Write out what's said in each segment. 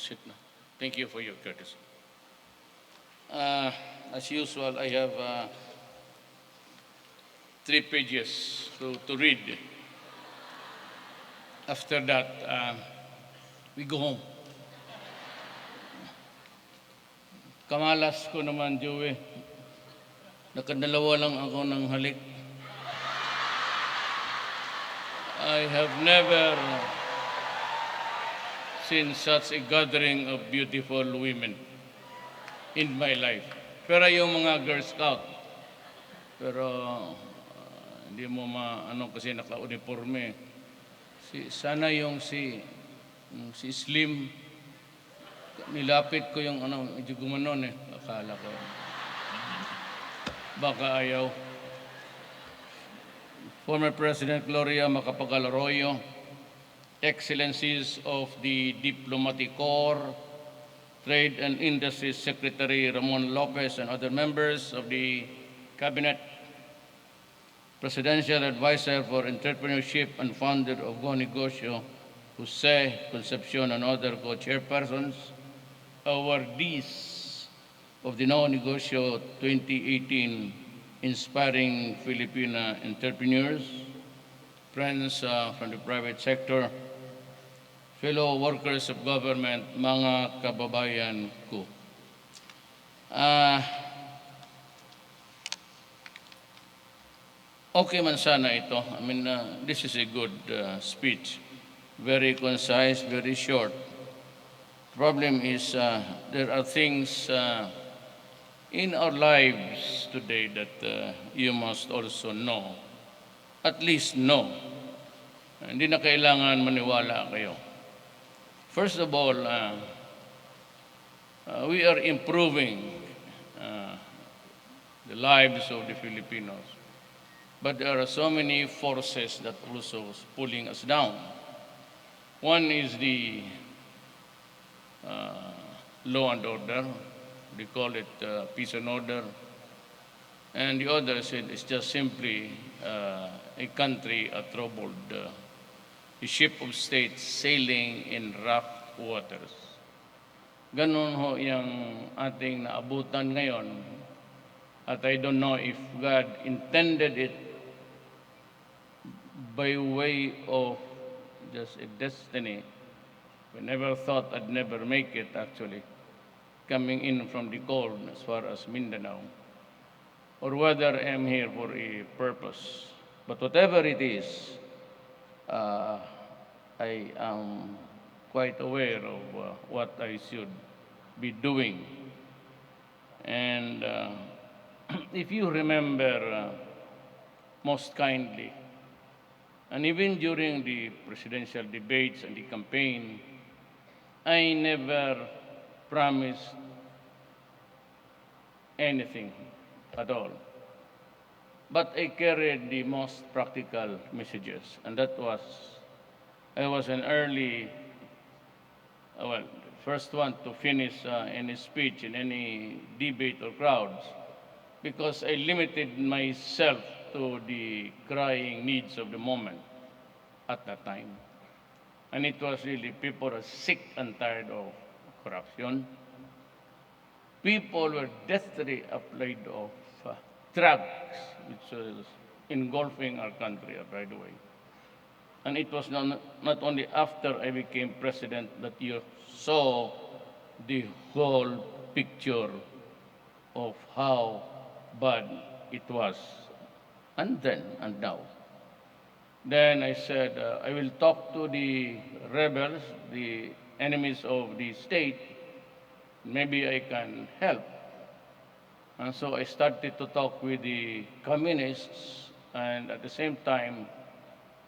sit na. Thank you for your courtesy. As usual, I have 3 pages to read. After that, we go home. Kamalas ko naman, Joey. Nakadalawa lang ako ng halik. I have never seen such a gathering of beautiful women in my life. Pero yung mga Girl Scout, pero hindi mo kasi naka-uniforme. Sana yung si Slim, nilapit ko yung medyo gumanon akala ko. Baka ayaw. Former President Gloria Macapagal Arroyo, Excellencies of the Diplomatic Corps, Trade and Industry Secretary Ramon Lopez and other members of the Cabinet, Presidential Advisor for Entrepreneurship and founder of Go Negosyo, Jose Concepcion and other co-chairpersons, awardees of the No Negosyo 2018 Inspiring Filipina Entrepreneurs, friends from the private sector, fellow workers of government, mga kababayan ko. Okay man sana ito. I mean, this is a good speech. Very concise, very short. Problem is there are things in our lives today that you must also know. At least know. Hindi na kailangan maniwala kayo. First of all, we are improving the lives of the Filipinos. But there are so many forces that also is pulling us down. One is the law and order. They call it peace and order. And the other is just simply a country troubled, a ship of state sailing in rough waters. Ganon ho yung ating naabutan ngayon. At I don't know if God intended it by way of just a destiny. We never thought I'd never make it, actually, coming in from the cold as far as Mindanao, or whether I'm here for a purpose. But whatever it is, I am quite aware of what I should be doing. And if you remember most kindly, and even during the presidential debates and the campaign, I never promised anything at all. But I carried the most practical messages, and that was, I was an early, first one to finish any speech in any debate or crowds, because I limited myself to the crying needs of the moment at that time. And it was really, people are sick and tired of corruption. People were deathly afraid of drugs, which is engulfing our country right away. And it was not only after I became president that you saw the whole picture of how bad it was, and then and now. Then I said, I will talk to the rebels, the enemies of the state. Maybe I can help. And so I started to talk with the communists, and at the same time,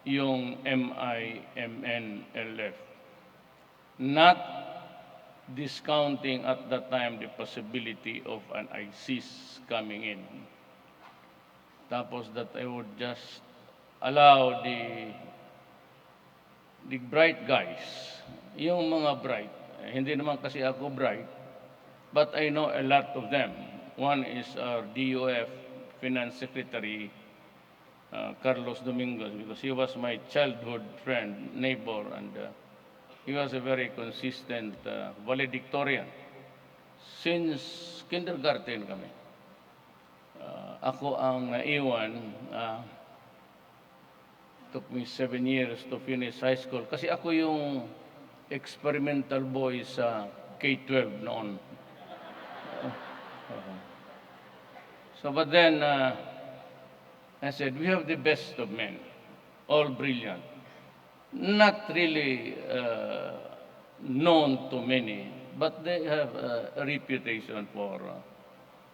yung MIMNLF. Not discounting at that time the possibility of an ISIS coming in. Tapos that I would just allow the bright guys, yung mga bright, hindi naman kasi ako bright, but I know a lot of them. One is our DOF Finance Secretary, Carlos Domingos, because he was my childhood friend, neighbor, and He was a very consistent valedictorian. Since kindergarten kami, ako ang naiwan. Took me 7 years to finish high school. Kasi ako yung experimental boy sa K-12 noon. So, but then, I said, we have the best of men, all brilliant. Not really known to many, but they have a reputation for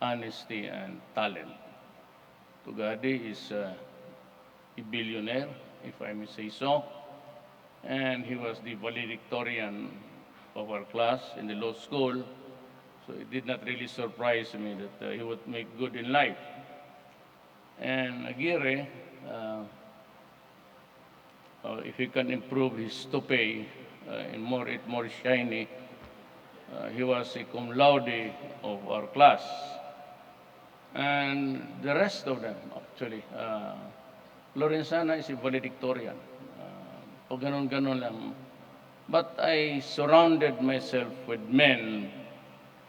honesty and talent. Tugadi is a billionaire, if I may say so, and he was the valedictorian of our class in the law school, so it did not really surprise me that he would make good in life. And Aguirre, if he can improve his toupee and more shiny, he was a cum laude of our class. And the rest of them, actually, Lorenzana is a valedictorian. O ganon-ganon lang. But I surrounded myself with men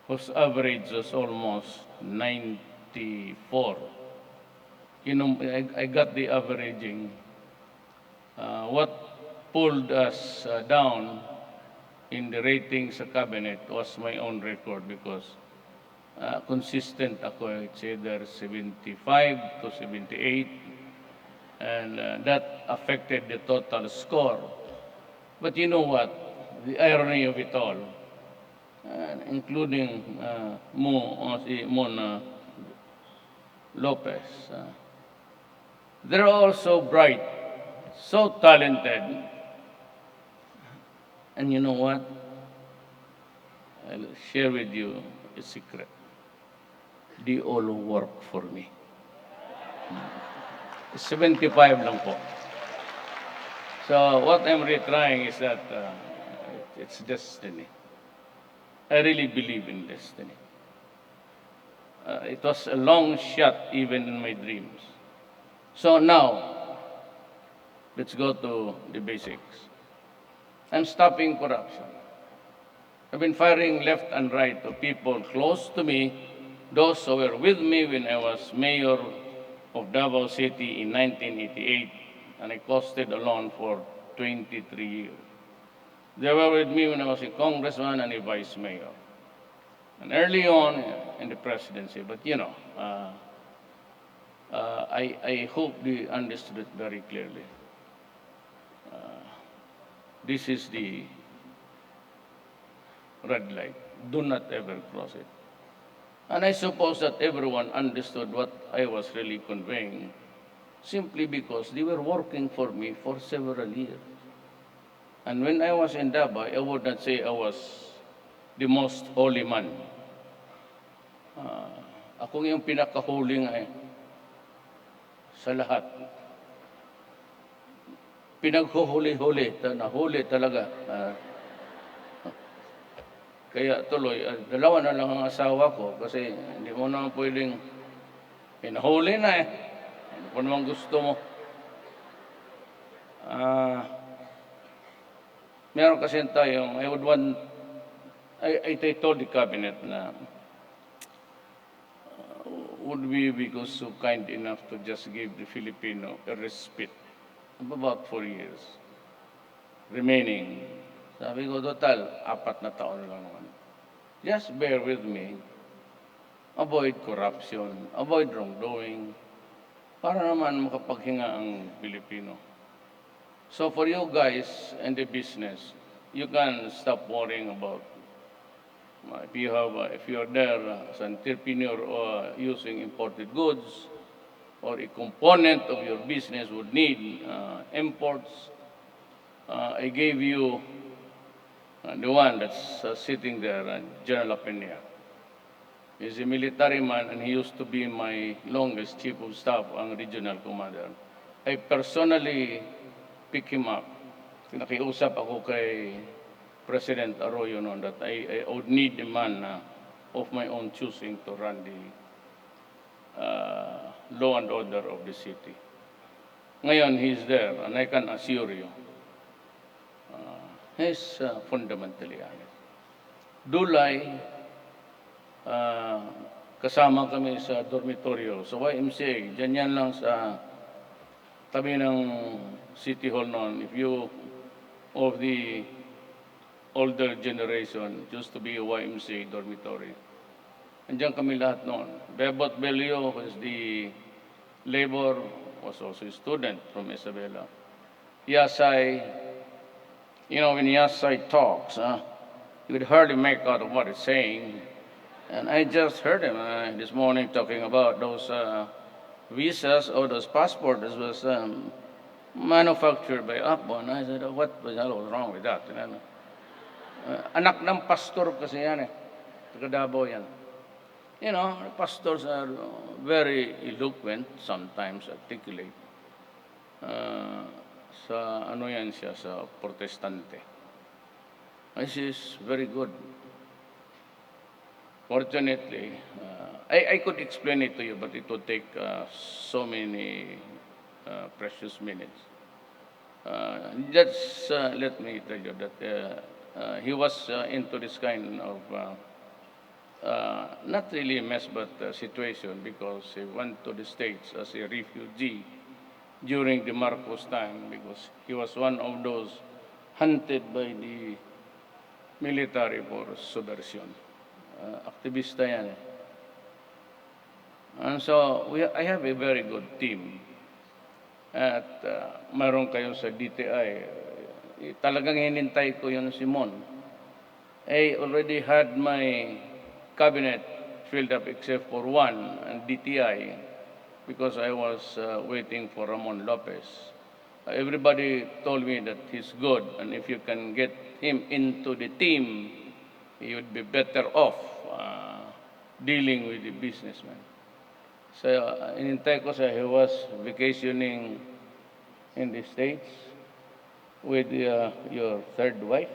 whose average was almost 94. You know, I got the averaging. What pulled us down in the ratings sa cabinet was my own record because consistent ako. It's either 75 to 78, and that affected the total score. But you know what? The irony of it all, including si Mona Lopez, they're all so bright, so talented. And you know what? I'll share with you a secret. They all work for me. 75 lang po. So what I'm really trying is that it's destiny. I really believe in destiny. It was a long shot even in my dreams. So now, let's go to the basics. I'm stopping corruption. I've been firing left and right to people close to me, those who were with me when I was mayor of Davao City in 1988, and I costed alone for 23 years. They were with me when I was a congressman and a vice mayor, and early on in the presidency. But you know, I hope they understood it very clearly. This is the red light. Do not ever cross it. And I suppose that everyone understood what I was really conveying, simply because they were working for me for several years. And when I was in Davao, I would not say I was the most holy man. Ako yung pinakahuling sa lahat. Pinaghuhuli-huli, nahuli talaga. Kaya tuloy, dalawa na lang ang asawa ko kasi hindi mo naman pwedeng pinahuli na eh. Ano pa naman gusto mo? Meron kasi tayong, I told the cabinet na would we be so kind enough to just give the Filipino a respite of about 4 years remaining. Sabi ko, total, 4 na taon lang naman. Just bear with me. Avoid corruption, avoid wrongdoing, para naman makapaghinga ang Pilipino. So for you guys in the business, you can stop worrying about if you are there as an entrepreneur or using imported goods, or a component of your business would need imports. I gave you the one that's sitting there, General Apenia. He's a military man and he used to be my longest chief of staff, ang regional commander. I personally pick him up. Nakiusap ako kay President Arroyo noon that I would need a man of my own choosing to run the law and order of the city. Ngayon, he's there and I can assure you, He's fundamentally honest. Dulay, ah, kasama kami sa dormitoryo, sa YMCA, dyan yan lang sa tabi ng City Hall noon. If you, of the older generation, it used to be a YMCA dormitory. Andiyan kami lahat noon. Bebot Belio was the labor, was also a student from Isabela. Yasay, you know, when Yasay talks, you would hardly make out of what he's saying. And I just heard him this morning talking about those visas or those passports that was manufactured by Apple. And I said, oh, what the hell was wrong with that? Anak ng pastor kasi yan eh. Taga Davao yan. You know, pastors are very eloquent, sometimes articulate. Sa ano yan siya, sa protestante. This is very good. Fortunately, I could explain it to you, but it would take so many precious minutes. Just let me tell you that he was into this kind of, not really a mess, but situation, because he went to the States as a refugee during the Marcos time, because he was one of those hunted by the military for subversion. Aktivista yan eh. And so, I have a very good team. At mayroon kayo sa DTI. Talagang hinintay ko yun si Mon. I already had my cabinet filled up except for one, and DTI, because I was waiting for Ramon Lopez. Everybody told me that he's good, and if you can get him into the team, he would be better off dealing with the businessman. So, inintay ko siya, he was vacationing in the States with your third wife.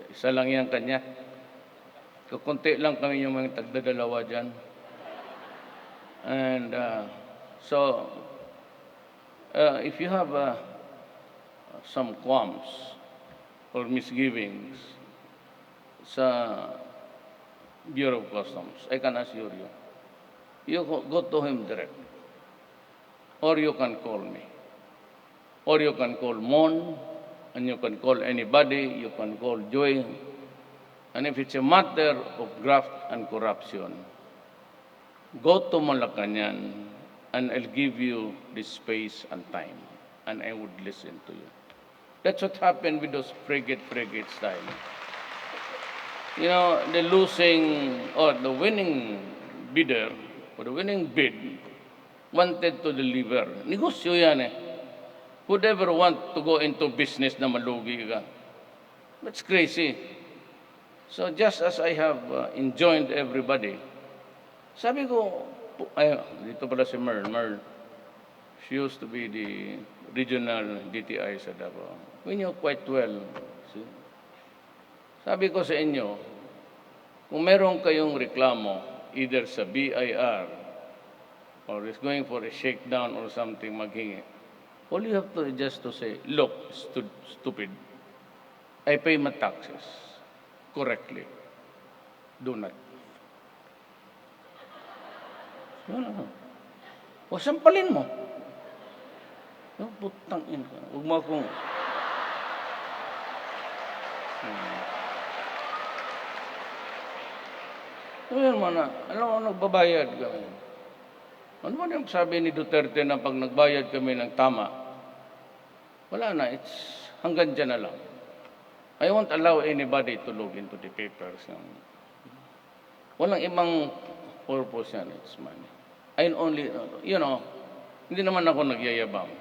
Isa lang yan kanya. Kukunti lang kami yung mga tagdadalawa dyan. And so, if you have some qualms or misgivings sa Bureau of Customs, I can assure you, you go to him direct. Or you can call me. Or you can call Mon, and you can call anybody, you can call Joy. And if it's a matter of graft and corruption, go to Malacanang, and I'll give you the space and time, and I would listen to you. That's what happened with those frigate style. You know, the losing or the winning bidder or the winning bid wanted to deliver. Negosyo yan eh. Who'd ever want to go into business na malugi ka? That's crazy. So just as I have enjoined everybody, sabi ko, dito pala si Merl. She used to be the regional DTI sa Davao. We knew quite well. See? Sabi ko sa inyo, kung meron kayong reklamo, either sa BIR, or is going for a shakedown or something, maghingi, all you have to just to say, look, stupid, I pay my taxes correctly. Do not. No. O sampalin mo. No, putang ina. Huwag mo akong... Ayan mo na, alam mo, nagbabayad kami. Ano ba yung sabi ni Duterte na pag nagbayad kami ng tama? Wala na, it's hanggang dyan na lang. I won't allow anybody to look into the papers. Walang ibang purpose yan, it's money. I only, you know, hindi naman ako nagyayabang.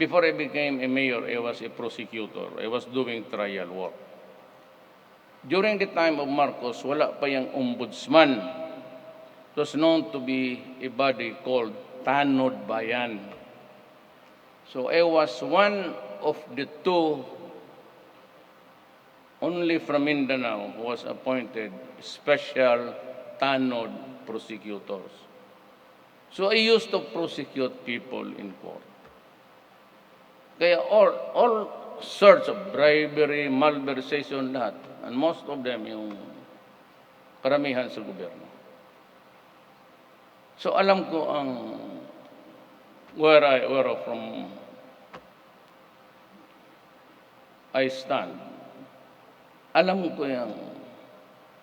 Before I became a mayor, I was a prosecutor. I was doing trial work. During the time of Marcos, wala pa yung ombudsman. It was known to be a body called Tanod Bayan. So I was one of the two, only from Mindanao, who was appointed special Tanod prosecutors. So I used to prosecute people in court. Kaya all sorts of bribery, malversation, lahat. And most of them, yung karamihan sa gobyerno. So alam ko ang where from I stand. Alam ko yan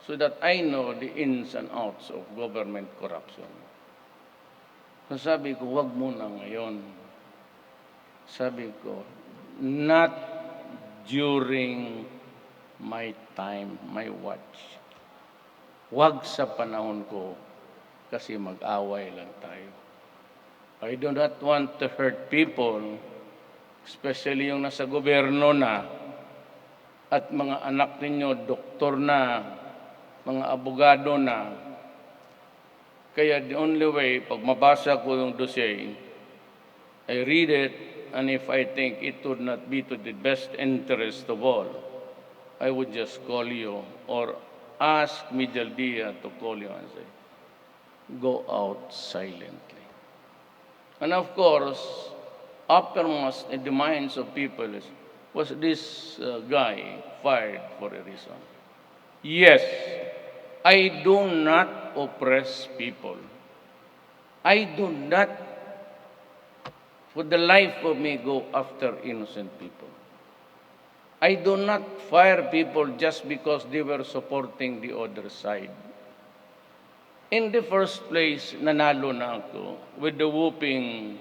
so that I know the ins and outs of government corruption. So sabi ko, wag muna ngayon. Sabi ko, not during my time, my watch. Wag sa panahon ko kasi mag-away lang tayo. I do not want to hurt people, especially yung nasa gobyerno na at mga anak ninyo, doktor na, mga abogado na. Kaya the only way, pag mabasa ko yung dossier, I read it, and if I think it would not be to the best interest of all, I would just call you or ask Mijal Dia to call you and say, go out silently. And of course, uppermost in the minds of people was this guy fired for a reason. Yes, I do not oppress people. I do not, for the life of me, go after innocent people. I do not fire people just because they were supporting the other side. In the first place, nanalo na ako with the whooping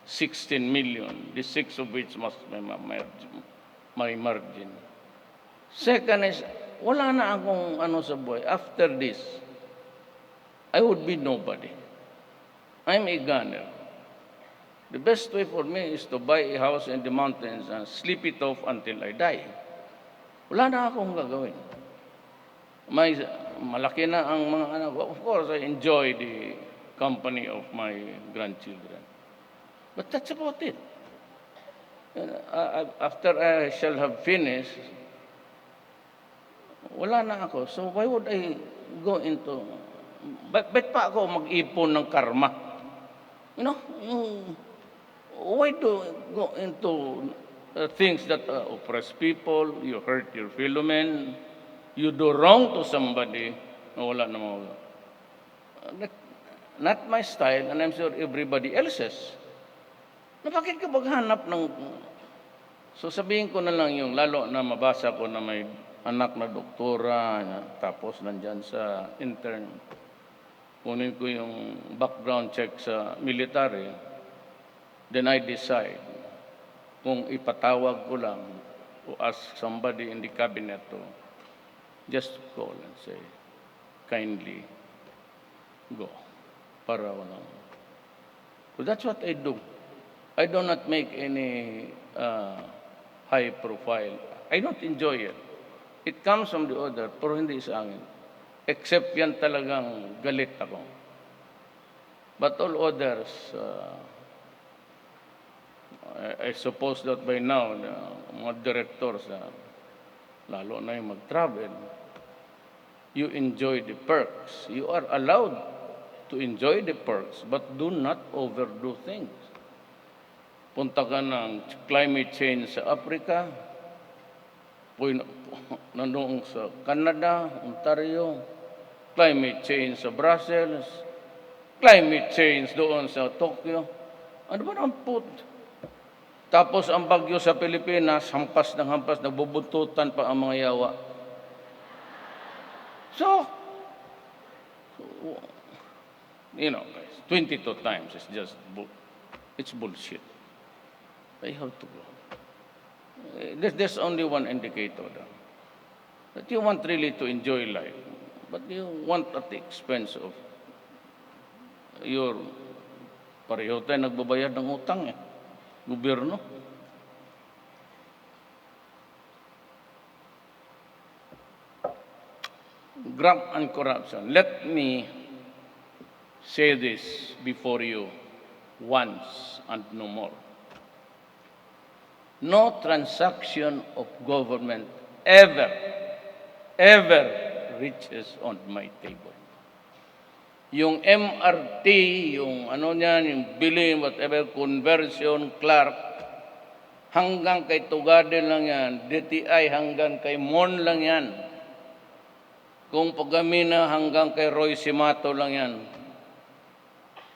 16 million, the 6 of which must my margin. Second is, wala na akong sa buhay. After this, I would be nobody. I'm a gunner. The best way for me is to buy a house in the mountains and sleep it off until I die. Wala na akong gagawin. Malaki na ang mga anak. Of course, I enjoy the company of my grandchildren. But that's about it. After I shall have finished, wala na ako. So why would I go into... Ba't pa ako mag-ipon ng karma? Why do go into things that oppress people, you hurt your fellow men, you do wrong to somebody, wala na mga... Not my style, and I'm sure everybody else's. Bakit ka maghanap ng... So sabihin ko na lang yung, lalo na mabasa ko na may anak na doktora, tapos nandyan sa intern. Kunin ko yung background check sa military, then I decide kung ipatawag ko lang o ask somebody in the cabinet to just call and say, kindly go. Para walang... So that's what I do. I do not make any high profile. I don't enjoy it. It comes from the other, pero hindi sa akin. Except yan talagang galit ako. But all others, I suppose that by now, the mga directors, lalo na yung mag-travel, you enjoy the perks. You are allowed to enjoy the perks, but do not overdo things. Punta ka ng climate change sa Africa, nandoon sa Canada, Ontario, climate change sa Brussels, climate change doon sa Tokyo. Ano ba ang put? Tapos ang bagyo sa Pilipinas, hampas, nagbubuntutan pa ang mga yawa. So, guys, 22 times is just, it's bullshit. I have to go. There's only one indicator that you want really to enjoy life, but you want at the expense of your... Pareho tayo nagbabayad ng utang gobyerno. Graft and corruption. Let me say this before you once and no more. No transaction of government ever reaches on my table. Yung MRT, yung yung billing, whatever, conversion, clerk, hanggang kay Tugade lang yan, DTI hanggang kay Mon lang yan. Kung Pagamina hanggang kay Roy Simato lang yan.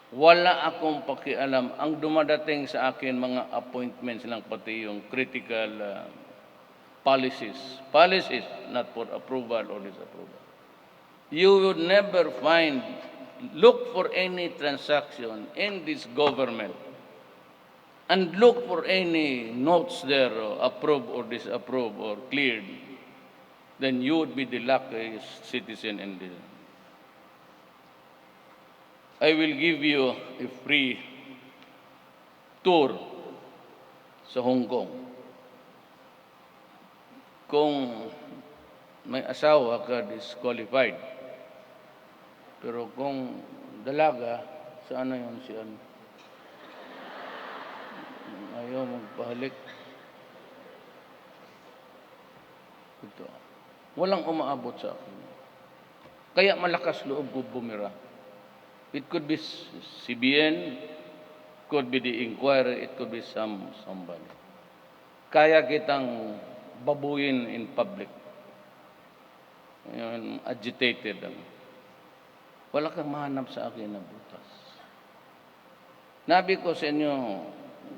Wala akong pakialam. Ang dumadating sa akin, mga appointments lang, pati yung critical policies. Policies, not for approval or disapproval. You would never look for any transaction in this government and look for any notes there, approve or disapprove or cleared, then you would be the luckiest citizen in this. I will give you a free tour sa Hong Kong. Kung may asawa ka, disqualified. Pero kung dalaga, sana yun si ano? Ayaw magpahalik. Ito. Walang umaabot sa akin. Kaya malakas loob ko bumira. It could be CBN, could be the inquiry, it could be somebody. Kaya kitang babuyin in public. Agitated. Wala kang mahanap sa akin na butas. Nabi ko sa inyo,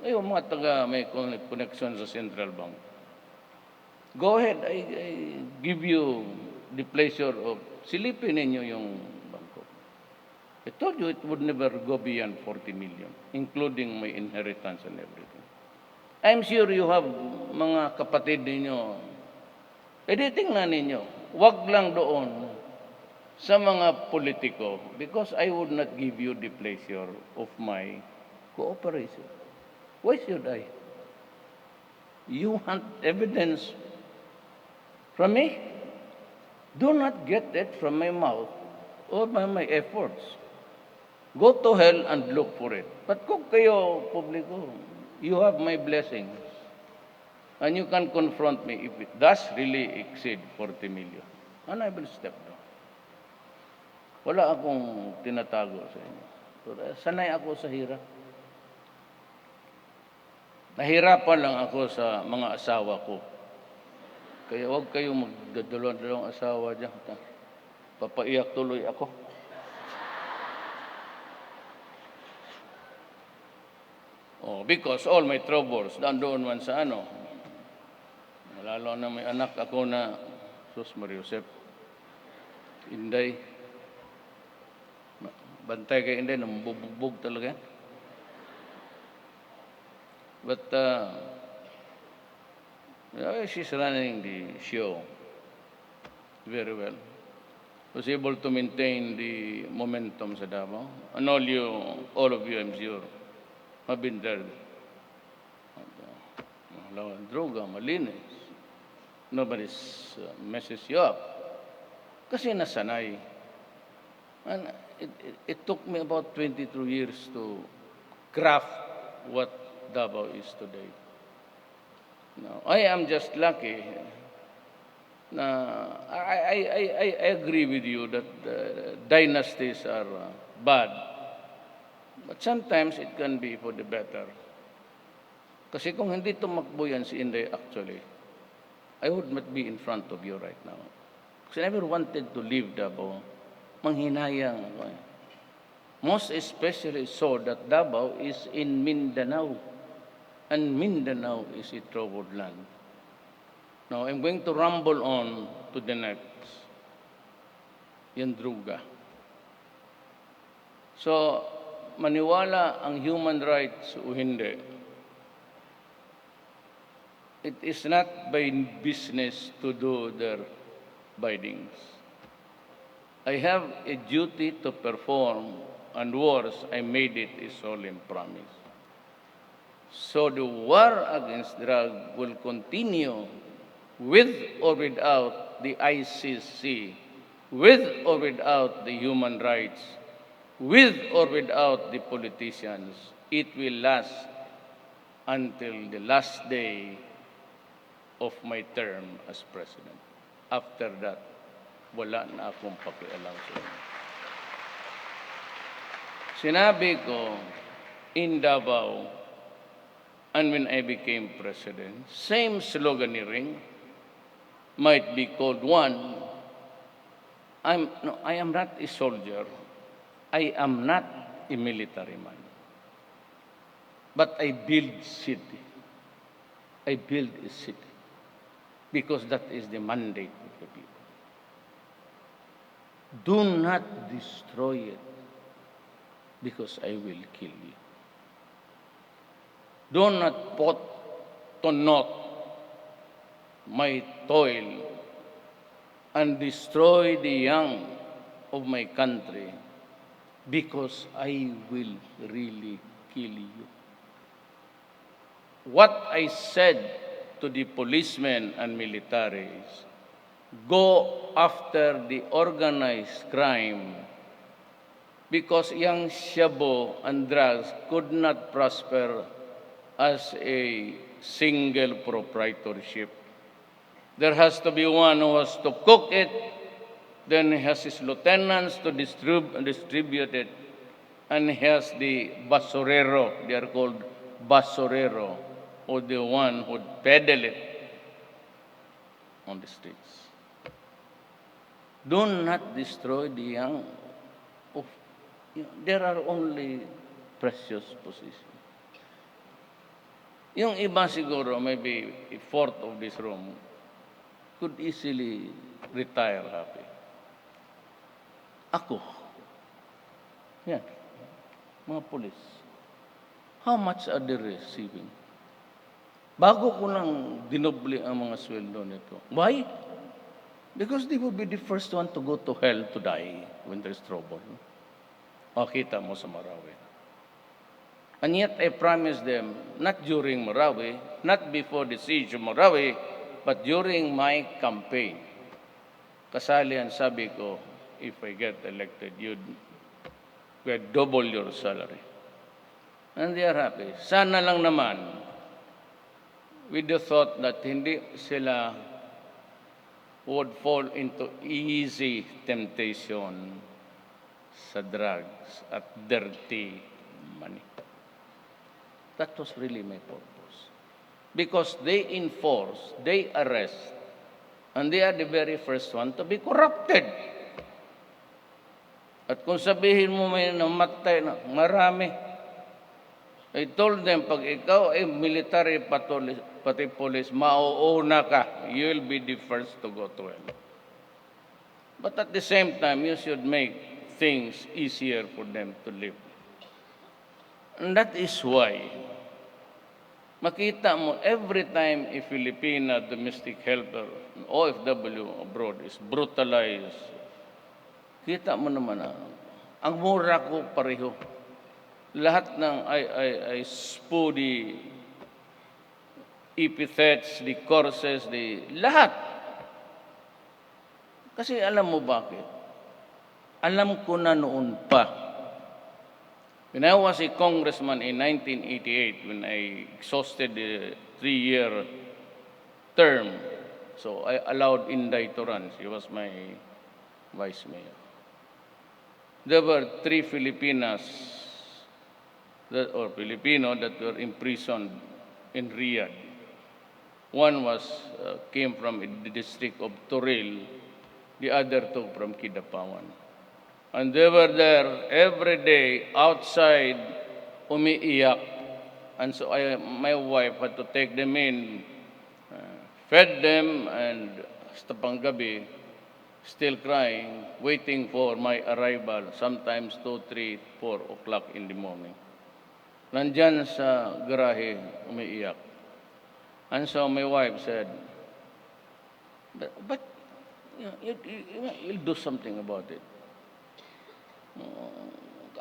mga taga may connection sa Central Bank. Go ahead, I give you the pleasure of silipin ninyo yung bangko. I told you it would never go beyond 40 million, including my inheritance and everything. I'm sure you have mga kapatid ninyo. Tingnan ninyo. Wag lang doon sa mga politiko because I would not give you the pleasure of my cooperation. Why should I? You want evidence from me? Do not get it from my mouth or by my efforts. Go to hell and look for it. But kung kayo, publiko, you have my blessings. And you can confront me if it does really exceed 40 million. And I will step down. Wala akong tinatago sa inyo. Sanay ako sa hirap. Nahirapan lang ako sa mga asawa ko. Kaya huwag kayong magdadalawang asawa dyan. Papaiyak tuloy ako. Because all my troubles, nandoon man sa ano. Lalo na may anak ako na, Sus Mariusep, Inday. Bantay kay Inday, nambubugbog talaga. But, she's running the show very well. Was able to maintain the momentum sa Davao. And all of you, I'm sure, have been there. Droga, malinis. Nobody messes you up. Kasi nasanay. And it took me about 22 years to craft what Davao is today. Now, I am just lucky. I agree with you that dynasties are bad. But sometimes it can be for the better. Kasi kung hindi tumakbo yan si Inday actually, I would not be in front of you right now. Kasi I never wanted to leave Davao. Manghinayang ako. Most especially so that Davao is in Mindanao. And Mindanao is a troubled land. Now, I'm going to rumble on to the next. Yan druga. So, maniwala ang human rights o hindi, it is not by business to do their bindings. I have a duty to perform, and worse, I made it a solemn promise. So the war against drug will continue with or without the ICC, with or without the human rights, with or without the politicians. It will last until the last day of my term as president. After that, wala na akong pakialam sa inyo. Sinabi ko, in Davao, And when I became president, same sloganeering might be called one. No, I am not a soldier. I am not a military man. But I build city. I build a city. Because that is the mandate of the people. Do not destroy it, because I will kill you. Do not put to naught my toil and destroy the young of my country, because I will really kill you. What I said to the policemen and militaries, go after the organized crime, because young shabu and drugs could not prosper as a single proprietorship. There has to be one who has to cook it, then he has his lieutenants to distribute it, and he has the basurero, they are called basurero, or the one who peddle it on the streets. Do not destroy the young. There are only precious possessions. Yung iba siguro, maybe a fourth of this room, could easily retire happy. Ako, yan, mga police, how much are they receiving? Bago ko lang dinoble ang mga sweldo nito. Why? Because they will be the first one to go to hell to die when there's trouble. O, kita mo sa Marawi. And yet I promised them, not during Marawi, not before the siege of Marawi, but during my campaign. Kasali ang sabi ko, if I get elected, you'd double your salary. And they are happy. Sana lang naman, with the thought that hindi sila would fall into easy temptation sa drugs at dirty money. That was really my purpose. Because they enforce, they arrest, and they are the very first one to be corrupted. At kung sabihin mo may namatay na, marami. I told them, pag ikaw ay military pati police, mauuna ka. You will be the first to go to hell. But at the same time, you should make things easier for them to live. And that is why, makita mo, every time a Filipina domestic helper, OFW abroad is brutalized, kita mo naman ang mura ko pareho. Lahat ng I spew the epithets, the courses, lahat. Kasi alam mo bakit? Alam ko na noon pa. When I was a congressman in 1988, when I exhausted the 3-year term, so I allowed Inday to run. She was my vice mayor. There were 3 Filipinas or Filipino that were imprisoned in Riyadh. One came from the district of Toril, the other 2 from Kidapawan. And they were there every day outside, umiiyak. And so my wife had to take them in, fed them, and hasta panggabi, still crying, waiting for my arrival, sometimes 2, 3, 4 o'clock in the morning. Nandyan sa garahe, umiiyak. And so my wife said, but you'll do something about it.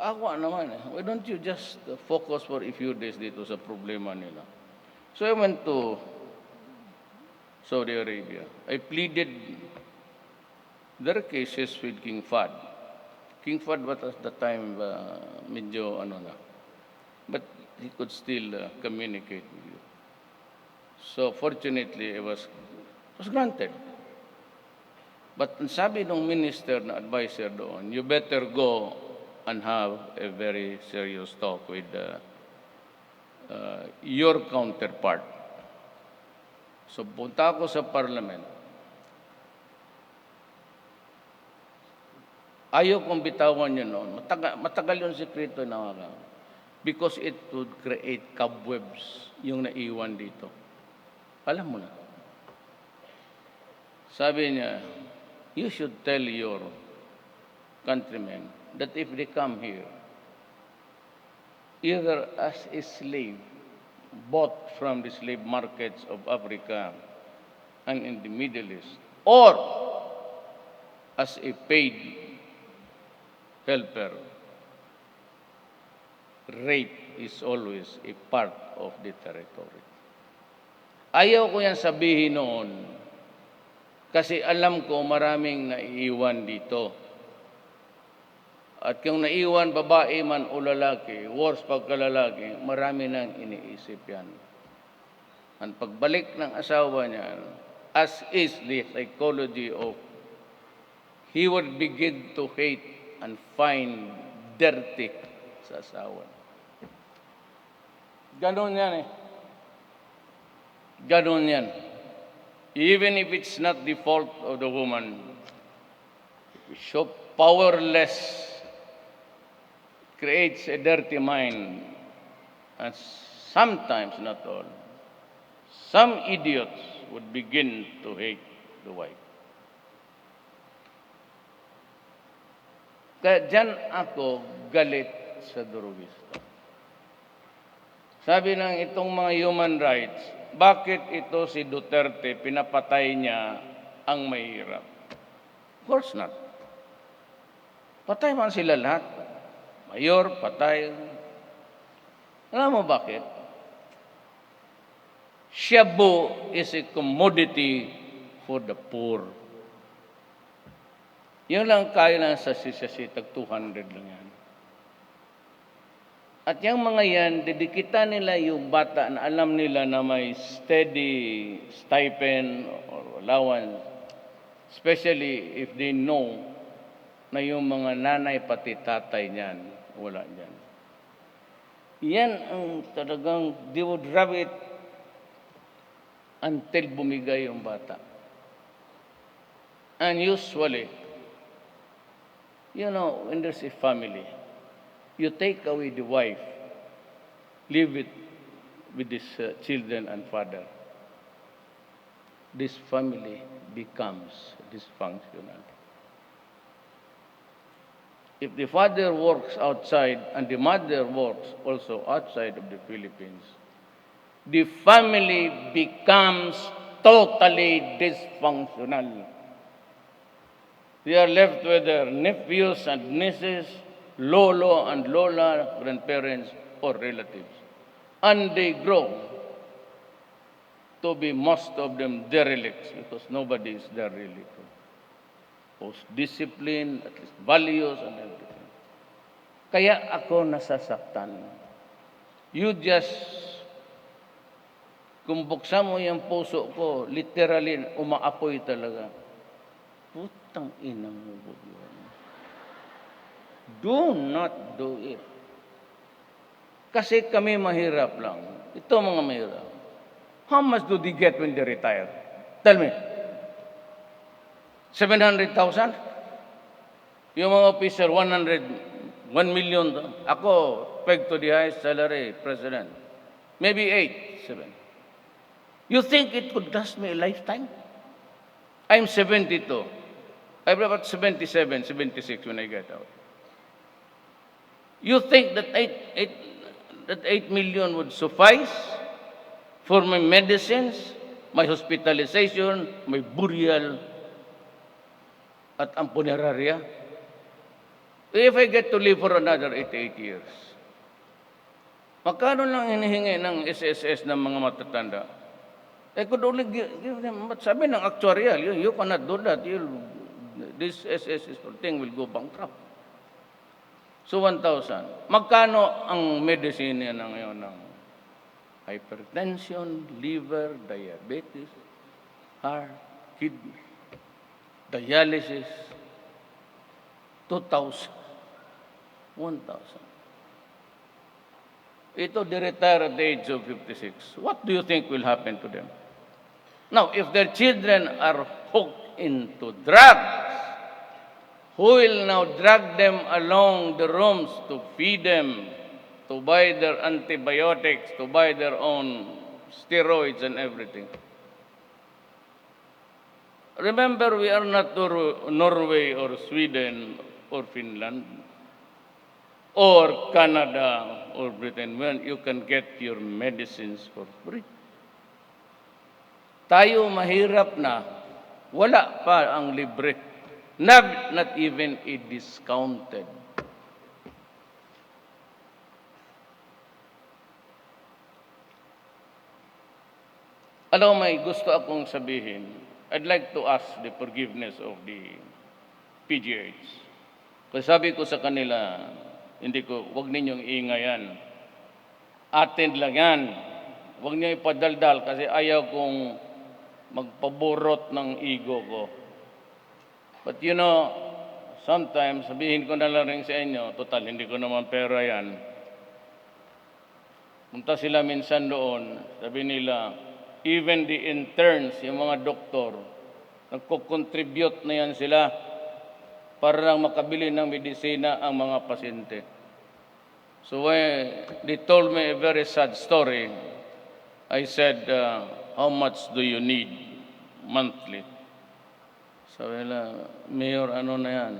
Awa naman eh. Why don't you just focus for a few days dito sa problema nila? So I went to Saudi Arabia. I pleaded their cases with King Fahd. King Fahd was at the time medyo na. But he could still communicate with you. So fortunately, it was granted. But sabi ng minister na advisor doon, you better go and have a very serious talk with your counterpart. So punta ako sa parliament. Ayaw kong bitawan yun noon. Matagal yung sekreto na wala. Because it would create cobwebs yung naiwan dito. Alam mo na. Sabi niya, you should tell your countrymen that if they come here, either as a slave, bought from the slave markets of Africa and in the Middle East, or as a paid helper, rape is always a part of the territory. Ayaw ko yan sabihin noon kasi alam ko maraming naiiwan dito. At kung naiwan, babae man o lalaki, worse pagkalalaki, marami nang iniisip yan. Ang pagbalik ng asawa niya, as is the psychology of, he would begin to hate and find dirty sa asawa. Ganon yan eh. Ganon yan. Even if it's not the fault of the woman, so powerless, creates a dirty mind, and sometimes, not all, some idiots would begin to hate the wife. Kaya dyan ako galit sa Durugisto. Sabi ng itong mga human rights, bakit ito si Duterte pinapatay niya ang mahirap? Of course not. Patay man sila lahat. Mayor, patay. Alam mo bakit? Shabu is a commodity for the poor. Yun lang kaya lang sa sisasitag 200 lang yan. At yung mga yan, didikitan nila yung bata na alam nila na may steady stipend or allowance, especially if they know na yung mga nanay pati tatay niyan, wala niyan. Yan ang talagang, they would rub it until bumigay yung bata. And usually, you know, when there's a family, you take away the wife, leave it with these children and father. This family becomes dysfunctional. If the father works outside and the mother works also outside of the Philippines, the family becomes totally dysfunctional. They are left with their nephews and nieces, lolo and lola, grandparents or relatives. And they grow to be most of them derelicts because nobody is there really to post discipline, at least values and everything. Kaya ako nasasaktan. You just, kung buksan mo yung puso ko, literally, umaapoy talaga. Putang inang mo yun. Do not do it. Kasi kami mahirap lang. Ito mga mahirap. How much do they get when they retire? Tell me. 700,000? Yung mga officer, 1 million. Ako, peg to the highest salary, President. Maybe 8, 7. You think it could last me a lifetime? I'm 72. I'm about 77, 76 when I get out. You think that 8 million would suffice for my medicines, my hospitalization, my burial, at ang punerarya? If I get to live for another 88 years, magkano lang hinihingi ng SSS ng mga matatanda? I could only give them, sabi ng actuarial, you cannot do that. This SSS thing will go bankrupt. So 1,000. Magkano ang medicine na ngayon ng hypertension, liver, diabetes, heart, kidney, dialysis? 2,000. 1,000. Ito, they retire at the age of 56. What do you think will happen to them? Now, if their children are hooked into drugs, who will now drag them along the rooms to feed them, to buy their antibiotics, to buy their own steroids and everything? Remember, we are not Norway or Sweden or Finland or Canada or Britain when you can get your medicines for free. Tayo mahirap na, wala pa ang libre. Not even a discounted. Alam mo, may gusto akong sabihin. I'd like to ask the forgiveness of the PGH. Kasi sabi ko sa kanila, wag ninyong ingayan. Atin lang yan. Wag niyo ipadaldal kasi ayaw kong magpaborot ng ego ko. But you know, sometimes sabihin ko na lang rin sa inyo, total, hindi ko naman pera yan. Punta sila minsan doon, sabi nila, even the interns, yung mga doktor, nagko-contribute na yan sila para lang makabili ng medisina ang mga pasyente. So when they told me a very sad story, I said, how much do you need monthly? Sabi nila, Mayor, ano na yan?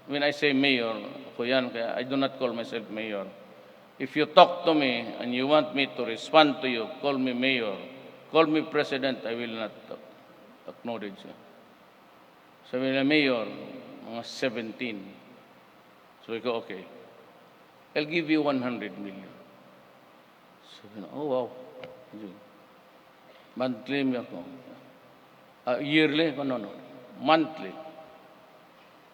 When I say Mayor, ako yan, kaya I do not call myself Mayor. If you talk to me and you want me to respond to you, call me Mayor. Call me President, I will not acknowledge you. Sabi nila, Mayor, mga 17. Sabi ko, okay. I'll give you 100 million. Sabi na, oh wow. Monthly ako. Yearly? No. Monthly.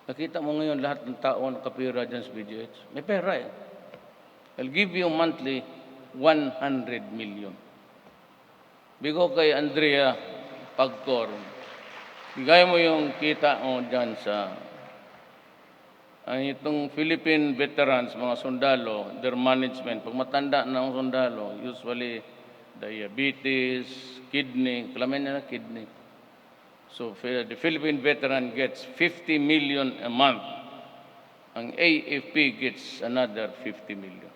Nakita mo ngayon lahat ng tao nakapira dyan sa BGH. May pera eh. I'll give you monthly 100 million. Bigo kay Andrea Pagcor, bigay mo yung kita mo dyan sa ang itong Philippine veterans, mga sundalo, their management. Pag matanda na ang sundalo, usually diabetes, kidney, kalamin na kidney. So the Philippine veteran gets 50 million a month. Ang AFP gets another 50 million.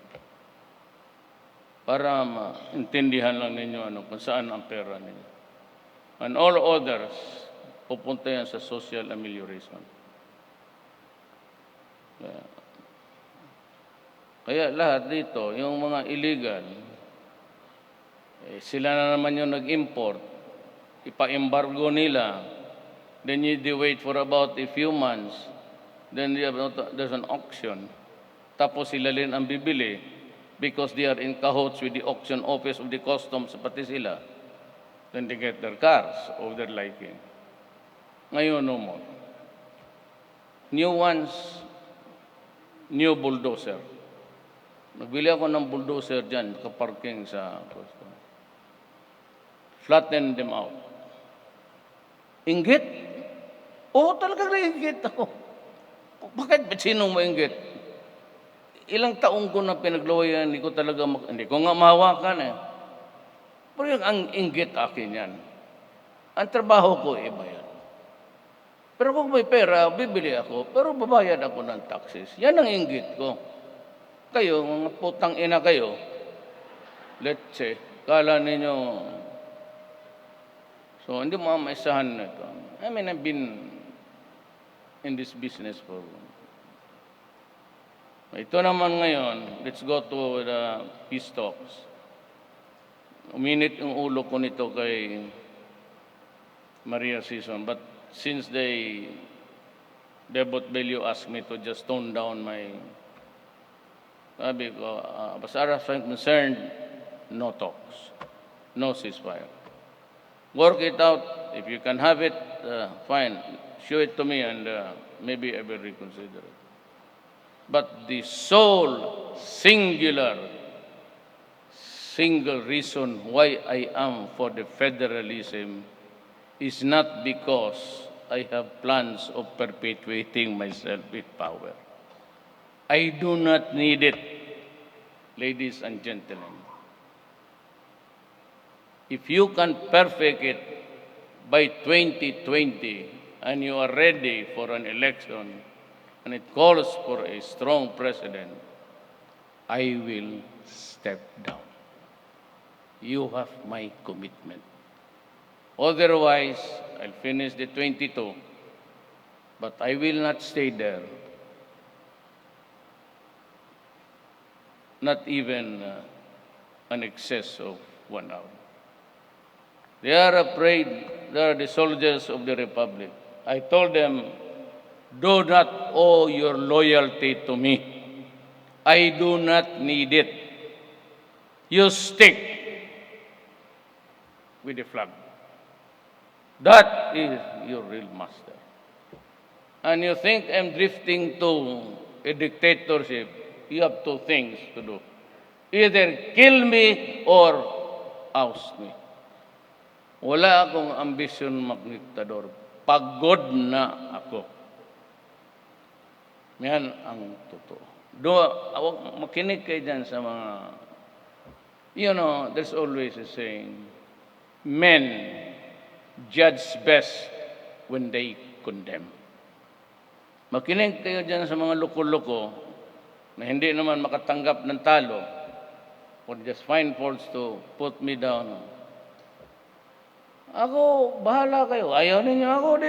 Para maintindihan lang ninyo kung saan ang pera ninyo. And all others, pupunta yan sa social amelioration. Kaya lahat dito, yung mga illegal, sila na naman yung nag-import, ipa-embargo nila, then you wait for about a few months, then there's an auction, tapos sila rin ang bibili, because they are in cahoots with the auction office of the customs, pati sila, then they get their cars of their liking. Ngayon, no more. New ones, new bulldozer. Nagbili ako ng bulldozer dyan, kaparking sa customs. Flatten them out. Inggit? Oo, talagang nainggit ako. Bakit? Sinong mainggit? Ilang taong ko na pinaglawayan, hindi ko nga mahawakan eh. Pero yung ang inggit akin yan. Ang trabaho ko, iba yan. Pero kung may pera, bibili ako, pero babayad ako ng taxes. Yan ang inggit ko. Kayo, mga putang ina kayo, let's say, kala ninyo, so hindi mo maisahan na ito. I mean, I've been in this business for ito naman ngayon, let's go to the peace talks. Uminit yung ulo ko nito kay Maria Sison. But since Debot Bello asked me to just tone down my, sabi ko, as far as I'm concerned, no talks, no ceasefire. Work it out. If you can have it, fine. Show it to me and maybe I will reconsider it. But the sole, single reason why I am for the federalism is not because I have plans of perpetuating myself with power. I do not need it. ladies and gentlemen, if you can perfect it by 2020 and you are ready for an election and it calls for a strong president, I will step down. You have my commitment. Otherwise, I'll finish the 22, but I will not stay there. Not even an excess of 1 hour. They are afraid. They are the soldiers of the Republic. I told them, do not owe your loyalty to me. I do not need it. You stick with the flag. That is your real master. And you think I'm drifting to a dictatorship, you have two things to do. Either kill me or oust me. Wala akong ambisyon magdiktador. Pagod na ako. Yan ang totoo. Makinig kayo dyan sa mga, there's always a saying, men judge best when they condemn. Makinig kayo dyan sa mga loko-loko na hindi naman makatanggap ng talo or just find faults to put me down. Ako, bahala kayo. Ayaw ninyo ako,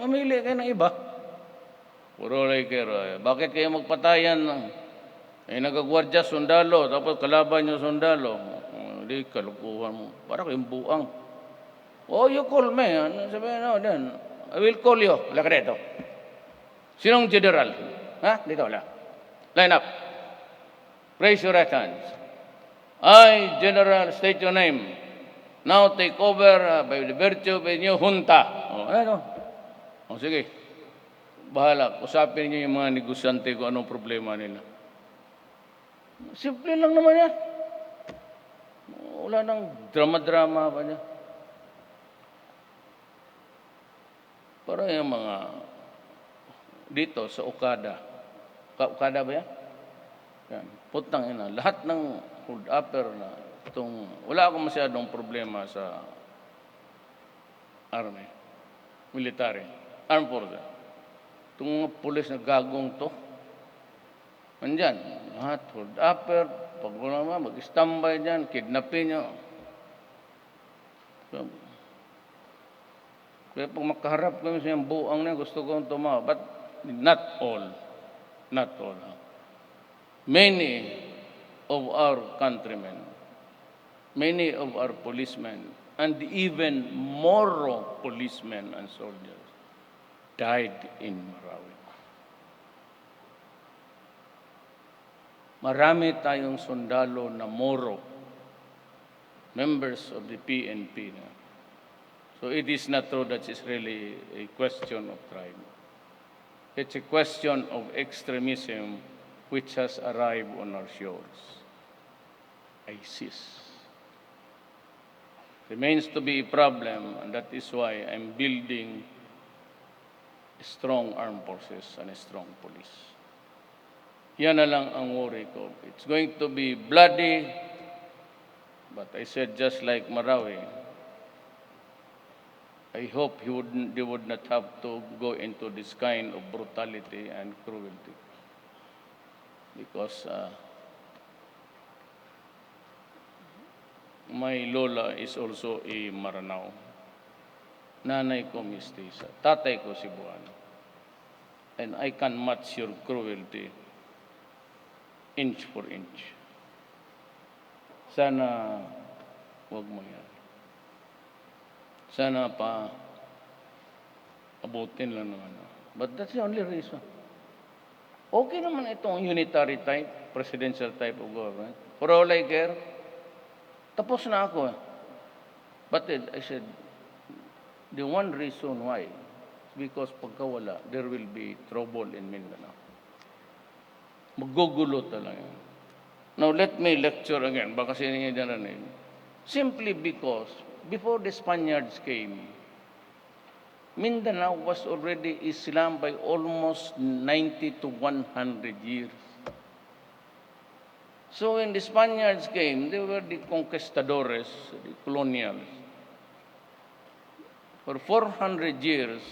mamili kayo ng iba. Puro like kayo. Bakit kayo magpatayan? Nagagwardya sundalo, tapos kalaban nyo sundalo. Hindi, kalukuhan mo. Para kayong buang. Oh, you call me. Sabi, no, then, I will call you. Wala ka dito. Sinong general? Ha? Dito, wala. Line up. Raise your right hands. I, General, state your name. Now take over by the virtue of a new junta. Sige. Bahala. Usapin niyo yung mga negosyante kung anong problema nila. Simple lang naman yan. Wala nang drama-drama pa niya. Para yung mga dito sa Okada. Okada ba yan? Yan. Putang ina. Lahat ng hold upper na wala akong masyadong problema sa army, military, armed forces. Itong mga pulis na gagong to, nandyan, lahat, hold upper, pag wala naman, mag-standby dyan, kidnapin nyo. Kaya pag makaharap kami sa yung buang na, gusto kong tumawa. But not all. Not all. Many of our countrymen, many of our policemen, and even more policemen and soldiers died in Marawi. Marami tayong sundalo na Moro, members of the PNP. So it is not true that it's really a question of tribe. It's a question of extremism which has arrived on our shores. ISIS remains to be a problem, and that is why I'm building a strong armed forces and a strong police. Yan na lang ang worry ko. It's going to be bloody, but I said just like Marawi, I hope they would not have to go into this kind of brutality and cruelty. Because my lola is also a Maranao. Nanay ko mestiza. Tatay ko Cebuano. And I can match your cruelty inch for inch. Sana wag mo yan. Sana pa abutin lang naman. But that's the only reason. Okay naman itong unitary type, presidential type of government. For all I care, tapos na ako. But I said, the one reason why, because pagkawala, there will be trouble in Mindanao. Magugulo talaga. Now, let me lecture again. Baka sinigyan na rin. Simply because, before the Spaniards came, Mindanao was already Islam by almost 90 to 100 years. So when the Spaniards came, they were the conquistadores, the colonials. For 400 years,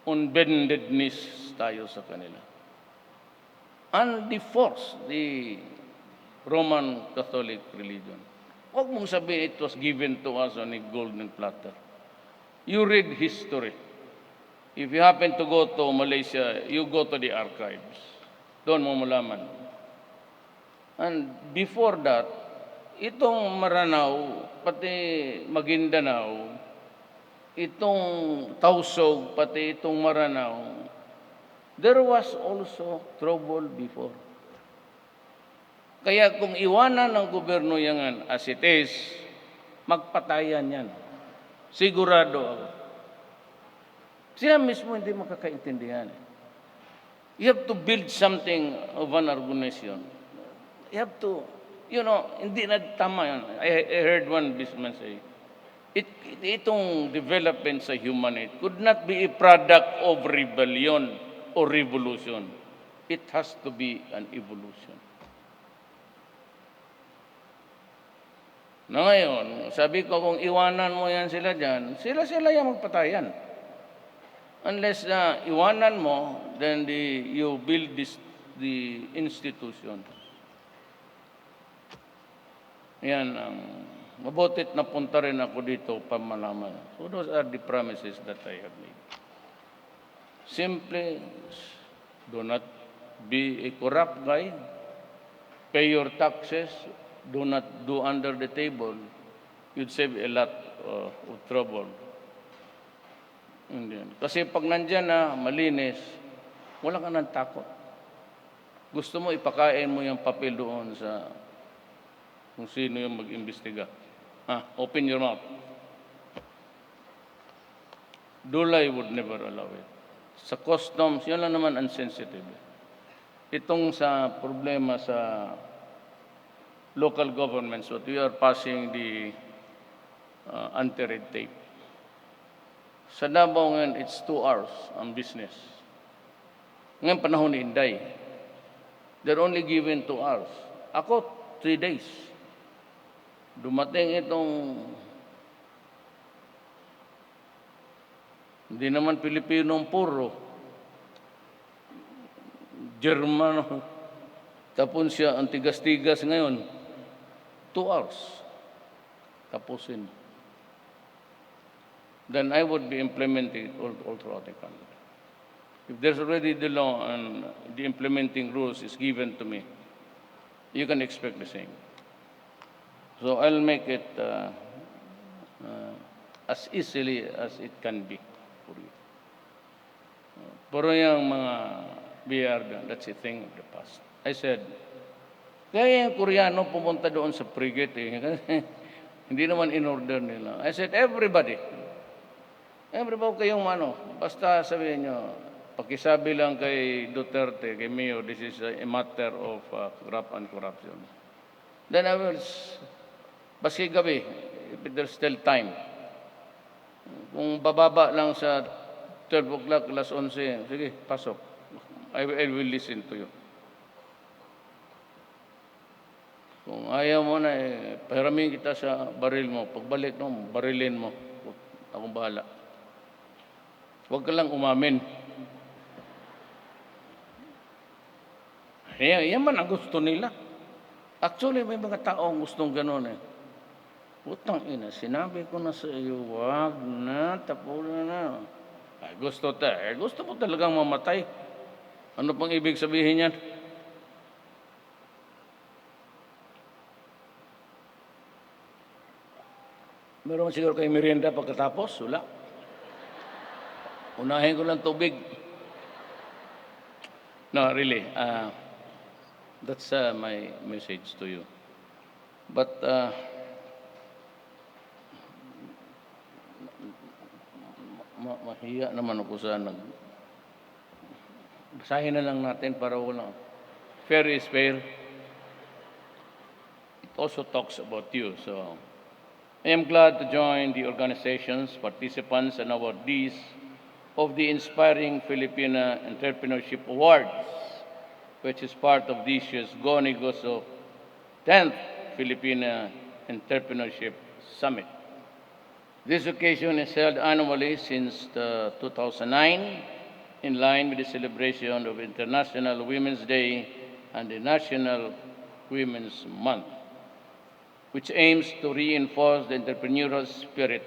on bended knees tayo sa kanila. And they forced the Roman Catholic religion. Huwag mong sabihin it was given to us on a golden platter. You read history. If you happen to go to Malaysia, you go to the archives. Doon mo malaman. And before that, itong Maranao, pati Maguindanao, itong Tausog, pati itong Maranao, there was also trouble before. Kaya kung iwanan ng gobyerno yan as it is, magpatayan yan. Sigurado ako. Siya mismo hindi makakaintindihan. You have to build something of an organization. You have to, hindi na tama yan. I heard one businessman say, itong development sa humanity could not be a product of rebellion or revolution. It has to be an evolution. Na ngayon, sabi ko kung iwanan mo yan sila dyan, sila yung magpatayan. Unless iwanan mo, then you build the institution. Yan, mabutit na punta rin ako dito pamalaman. So those are the promises that I have made. Simply, do not be a corrupt guy. Pay your taxes. Do not do under the table. You'd save a lot of trouble. Kasi pag nandyan na malinis, wala ka nang takot. Gusto mo ipakain mo yung papel doon sa kung sino yung mag-imbestiga. Open your mouth. Dulay would never allow it. Sa customs, yun lang naman unsensitive. Itong sa problema sa local governments, what we are passing the anti-red tape. Sa Davao ngayon, it's 2 hours ang business. Ngayon panahon ni Inday, they're only given 2 hours. Ako, 3 days. Dumating itong, hindi naman Pilipinong puro, Germano, tapon siya, ang tigas-tigas ngayon, 2 hours. Tapusin. Then I would be implementing all throughout the country. If there's already the law and the implementing rules is given to me, you can expect the same. So I'll make it as easily as it can be for you. Pero yung mga BR, that's a thing of the past. I said, kaya yung Koreano pumunta doon sa frigate hindi naman in order nila. I said, everybody kayong basta sabihin nyo, pakisabi lang kay Duterte, kay Mayo, this is a matter of graft and corruption. Then I will, baski gabi, if there's still time, kung bababa lang sa 12 o'clock, alas 11, sige, pasok. I will listen to you. Kung ayaw mo na, pahiramin kita sa baril mo. Pagbalik mo, barilin mo. Akong bahala. Huwag ka lang umamin. Yan man ang gusto nila. Actually, may mga taong gustong gano'n eh. Putang ina, sinabi ko na sa iyo, wag na, tapunan na. Ay, gusto mo talagang mamatay. Ano pang ibig sabihin yan? Meron siguro kayo merienda pagkatapos? Wala. Unahin ko lang tubig. No, really. That's my message to you. But mahiya naman ako sa basahin na lang natin para walang fair is fair. It also talks about you. So I am glad to join the organizations, participants, and awardees of the Inspiring Filipina Entrepreneurship Awards which is part of this year's Go Negosyo 10th Filipina Entrepreneurship Summit. This occasion is held annually since 2009 in line with the celebration of International Women's Day and the National Women's Month, which aims to reinforce the entrepreneurial spirit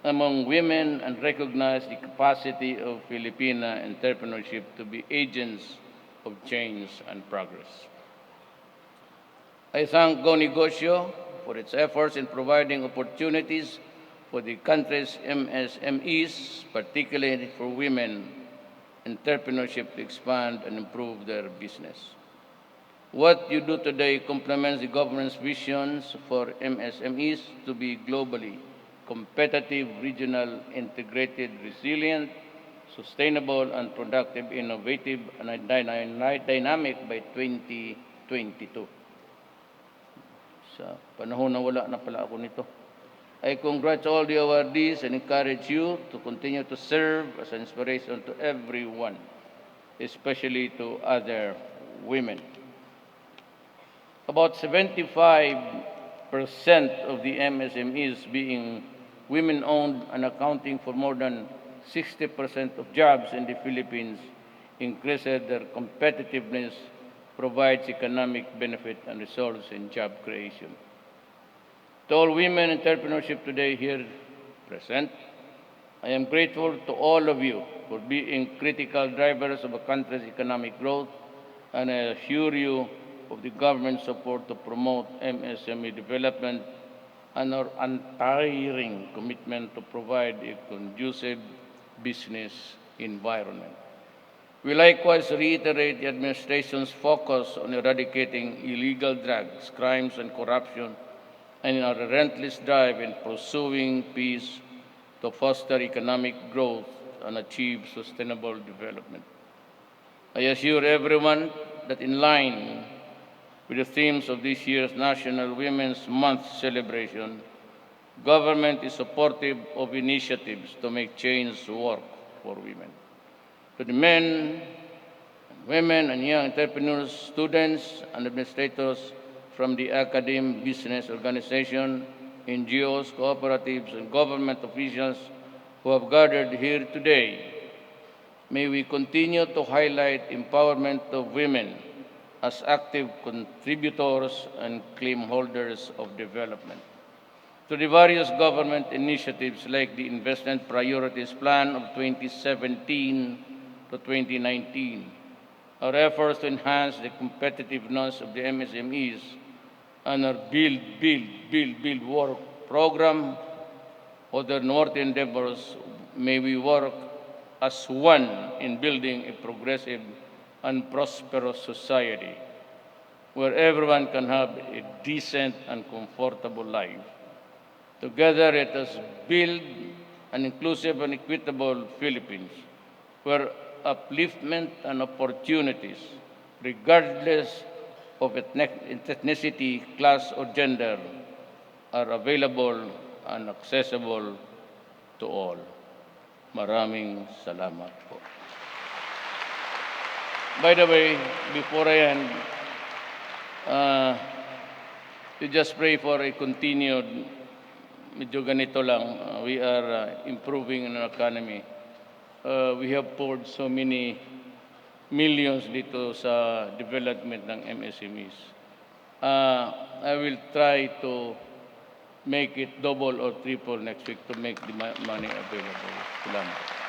among women and recognize the capacity of Filipina entrepreneurship to be agents of change and progress. I thank Go Negosyo for its efforts in providing opportunities for the country's MSMEs, particularly for women entrepreneurship to expand and improve their business. What you do today complements the government's visions for MSMEs to be globally competitive, regional, integrated, resilient, sustainable, and productive, innovative, and dynamic by 2022. Sa panahon na wala na pala ako nito. I congratulate all the awardees and encourage you to continue to serve as an inspiration to everyone, especially to other women. About 75% of the MSMEs being women-owned and accounting for more than 60% of jobs in the Philippines increases their competitiveness, provides economic benefit, and results in job creation. To all women entrepreneurship today here present, I am grateful to all of you for being critical drivers of a country's economic growth, and I assure you of the government's support to promote MSME development and our untiring commitment to provide a conducive business environment. We likewise reiterate the administration's focus on eradicating illegal drugs, crimes, and corruption, and in our relentless drive in pursuing peace to foster economic growth and achieve sustainable development. I assure everyone that in line with the themes of this year's National Women's Month celebration, government is supportive of initiatives to make change work for women. To the men, women, and young entrepreneurs, students, and administrators from the academe, business organization, NGOs, cooperatives, and government officials who have gathered here today, may we continue to highlight empowerment of women as active contributors and claim holders of development. To the various government initiatives like the Investment Priorities Plan of 2017 to 2019, our efforts to enhance the competitiveness of the MSMEs, and our Build Work program, other North endeavors, may we work as one in building a progressive and prosperous society where everyone can have a decent and comfortable life. Together, let us build an inclusive and equitable Philippines where upliftment and opportunities, regardless of ethnicity, class, or gender, are available and accessible to all. Maraming salamat po. By the way, before I end, to just pray for a continued, medyo ganito lang, we are improving in our economy. We have poured so many millions dito sa development ng MSMEs. I will try to make it double or triple next week to make the money available. Salamat.